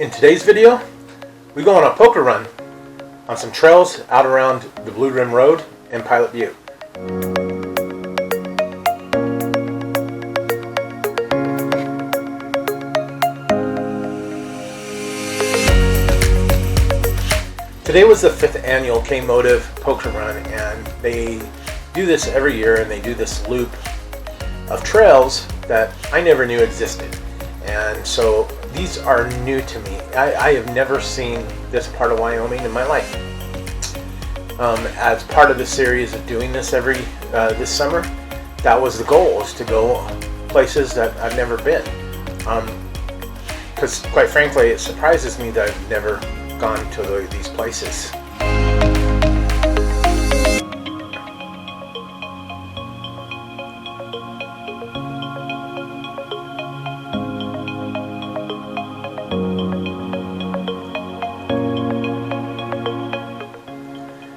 In today's video, we go on a poker run on some trails out around the Blue Rim Road in Pilot Butte. Today was the 5th annual K-Motive poker run, and they do this every year, and they do this loop of trails that I never knew existed. And so these are new to me. I have never seen this part of Wyoming in my life. As part of the series of doing this this summer, that was the goal, is to go places that I've never been. Because quite frankly, it surprises me that I've never gone to these places.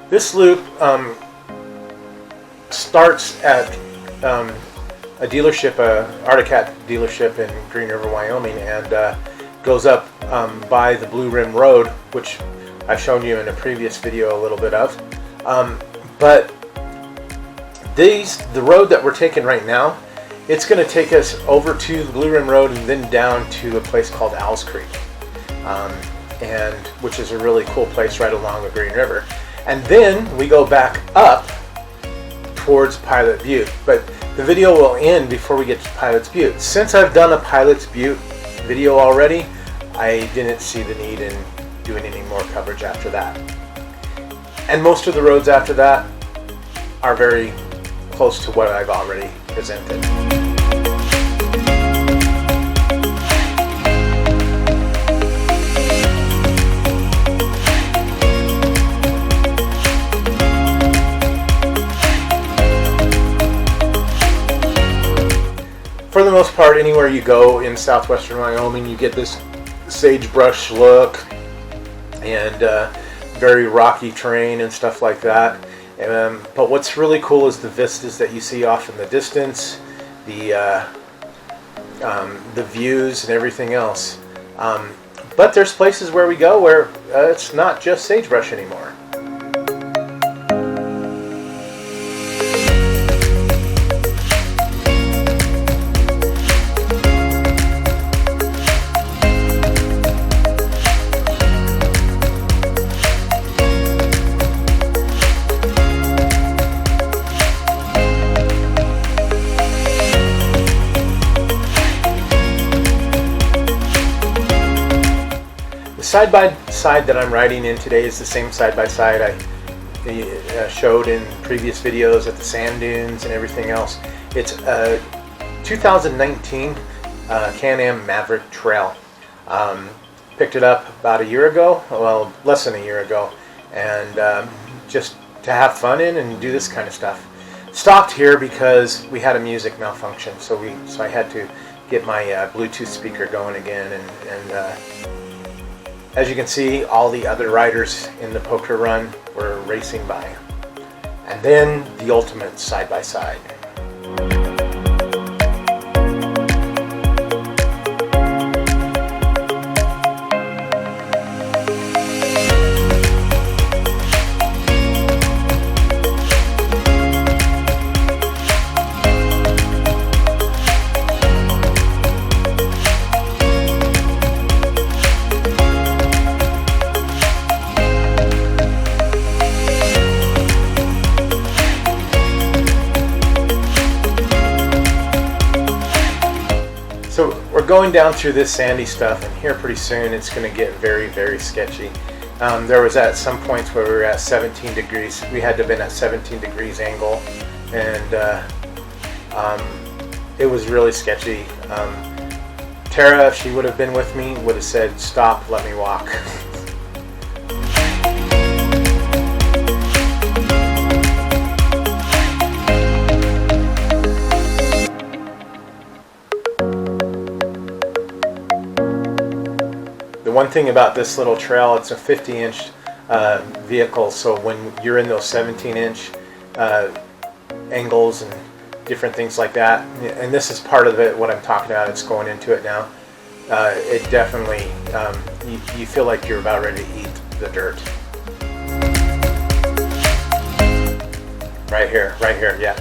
This loop starts at a dealership, Articat dealership in Green River, Wyoming, and goes up by the Blue Rim Road, which I've shown you in a previous video a little bit of. But the road that we're taking right now, it's going to take us over to the Blue Rim Road and then down to a place called Owls Creek, and which is a really cool place right along the Green River. And then we go back up towards Pilot Butte. But the video will end before we get to Pilot's Butte. Since I've done a Pilot's Butte video already, I didn't see the need in doing any more coverage after that. And most of the roads after that are very close to what I've already presented. For the most part, anywhere you go in southwestern Wyoming, you get this sagebrush look and very rocky terrain and stuff like that. But what's really cool is the vistas that you see off in the distance, the views and everything else. But there's places where we go where it's not just sagebrush anymore. Side-by-side that I'm riding in today is the same side-by-side I showed in previous videos at the sand dunes and everything else. It's a 2019 Can-Am Maverick Trail. Picked it up about a year ago, well, less than a year ago, and just to have fun in and do this kind of stuff. Stopped here because we had a music malfunction, so I had to get my Bluetooth speaker going again, and as you can see, all the other riders in the poker run were racing by. And then the ultimate side-by-side. So we're going down through this sandy stuff, and here pretty soon it's going to get very, very sketchy. There was at some points where we were at 17 degrees. We had to have been at 17 degrees angle, and it was really sketchy. Tara, if she would have been with me, would have said, "Stop, let me walk." One thing about this little trail, it's a 50-inch vehicle, so when you're in those 17-inch angles and different things like that, and this is part of it, what I'm talking about, it's going into it now. it definitely, you feel like you're about ready to eat the dirt. Right here, yeah.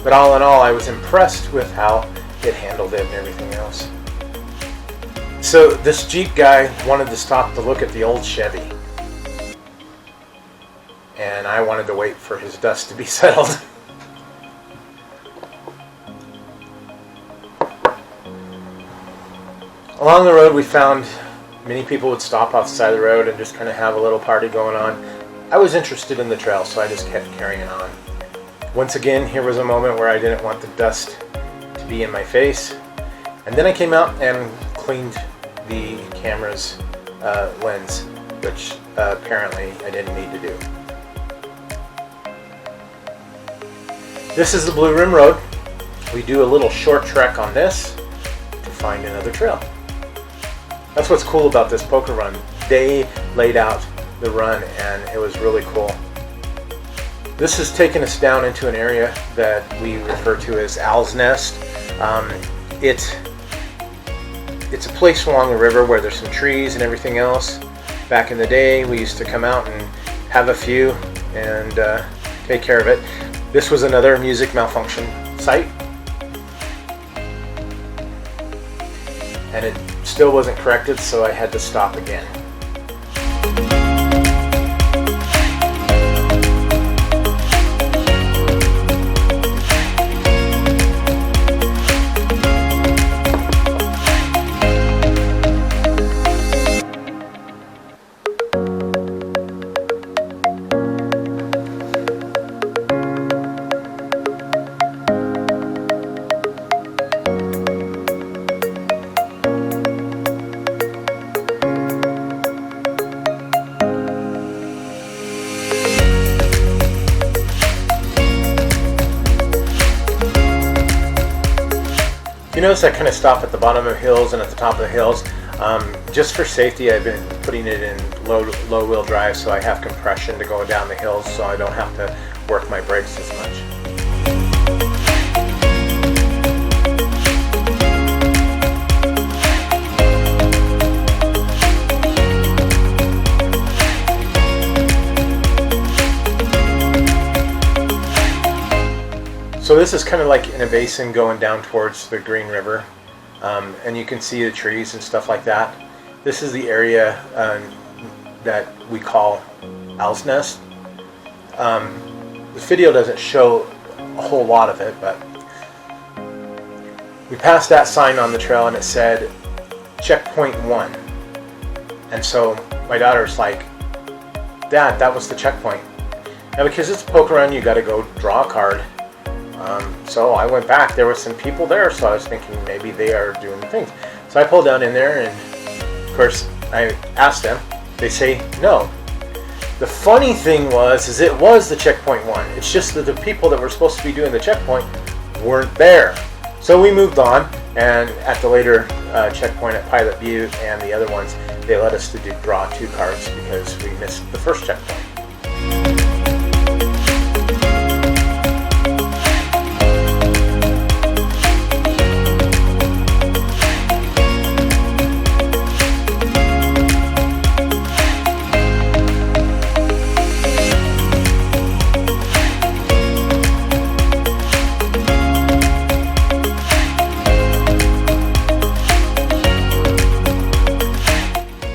But all in all, I was impressed with how it handled it and everything else. So this Jeep guy wanted to stop to look at the old Chevy. And I wanted to wait for his dust to be settled. Along the road we found many people would stop off the side of the road and just kind of have a little party going on. I was interested in the trail, so I just kept carrying on. Once again, here was a moment where I didn't want the dust to be in my face. And then I came out and cleaned the camera's lens, which apparently I didn't need to do. This is the Blue Rim Road. We do a little short trek on this to find another trail. That's what's cool about this poker run. They laid out the run and it was really cool. This has taken us down into an area that we refer to as Owl's Nest. It's a place along the river where there's some trees and everything else. Back in the day, we used to come out and have a few and take care of it. This was another music malfunction site. And it still wasn't corrected, so I had to stop again. You notice I kind of stop at the bottom of hills and at the top of the hills. Just for safety, I've been putting it in low wheel drive, so I have compression to go down the hills, so I don't have to work my brakes as much. So this is kind of like in a basin going down towards the Green River, and you can see the trees and stuff like that. This is the area that we call Owl's Nest. The video doesn't show a whole lot of it, but we passed that sign on the trail and it said checkpoint 1. And so my daughter's like, Dad, that was the checkpoint. Now because it's a poker run, you got to go draw a card. So I went back. There were some people there, so I was thinking maybe they are doing the things. So I pulled down in there, and of course I asked them. They say no. The funny thing was, it was the checkpoint 1. It's just that the people that were supposed to be doing the checkpoint weren't there. So we moved on, and at the later checkpoint at Pilot Butte and the other ones, they let us to draw 2 cards because we missed the first checkpoint.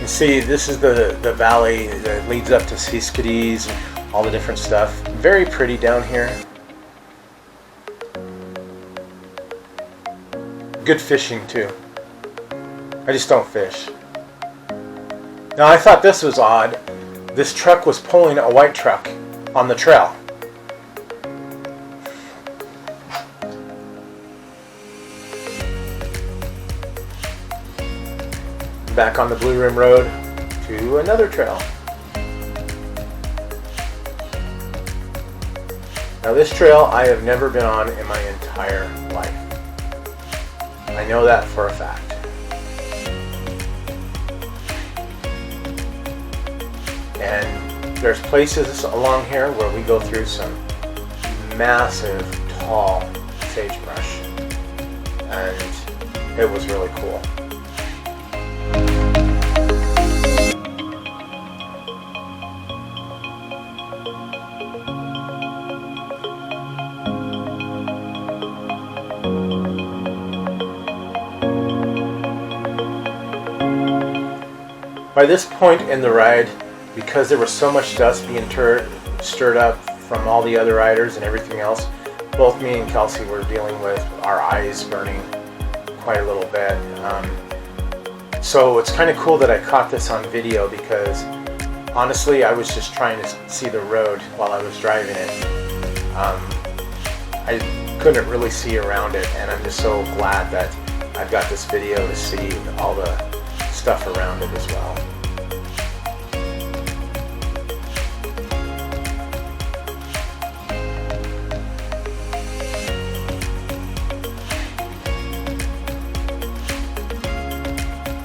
See, this is the valley that leads up to sisde and all the different stuff. Very pretty down here. Good fishing too. I just don't fish. Now I thought this was odd. This truck was pulling a white truck on the trail. Back on the Blue Rim Road to another trail. Now this trail I have never been on in my entire life. I know that for a fact. And there's places along here where we go through some massive, tall sagebrush, and it was really cool. By this point in the ride, because there was so much dust being stirred up from all the other riders and everything else, both me and Kelsey were dealing with our eyes burning quite a little bit. So it's kind of cool that I caught this on video, because honestly I was just trying to see the road while I was driving it. I couldn't really see around it, and I'm just so glad that I've got this video to see all the stuff around it as well.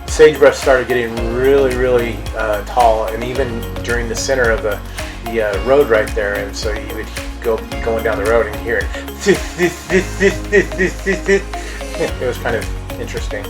Sagebrush started getting really tall, and even during the center of the road right there, and so you would be going down the road and hear it. It was kind of interesting.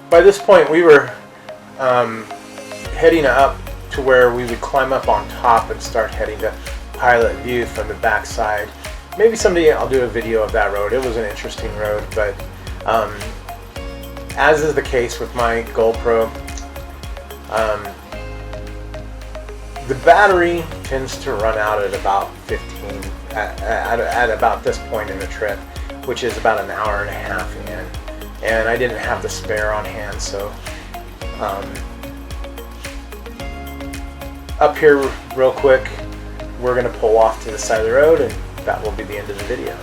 By this point, we were heading up to where we would climb up on top and start heading to Pilot View from the back side. Maybe someday I'll do a video of that road. It was an interesting road, but as is the case with my GoPro, the battery tends to run out at about 15, at about this point in the trip, which is about an hour and a half in. And I didn't have the spare on hand, so up here real quick, we're going to pull off to the side of the road, and that will be the end of the video.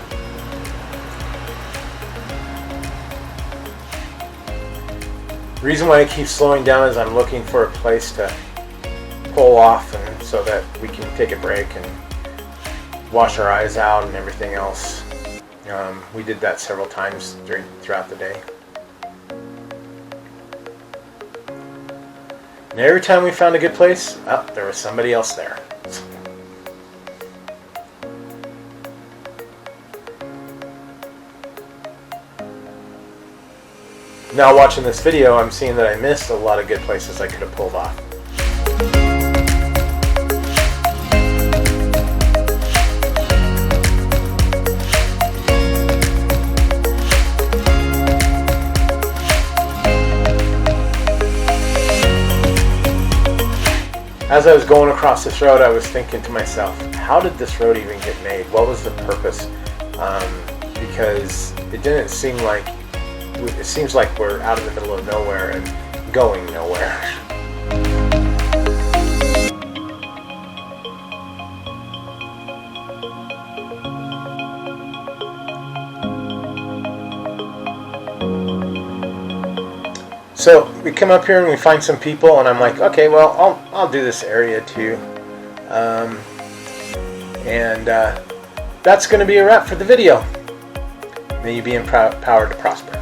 The reason why I keep slowing down is I'm looking for a place to pull off, and so that we can take a break and wash our eyes out and everything else. We did that several times throughout the day. And every time we found a good place, there was somebody else there. Now watching this video, I'm seeing that I missed a lot of good places I could have pulled off. As I was going across this road, I was thinking to myself, how did this road even get made? What was the purpose? Because it didn't seem like, it seems like we're out in the middle of nowhere and going nowhere. So we come up here and we find some people, and I'm like, okay, well, I'll do this area too. That's going to be a wrap for the video. May you be empowered to prosper.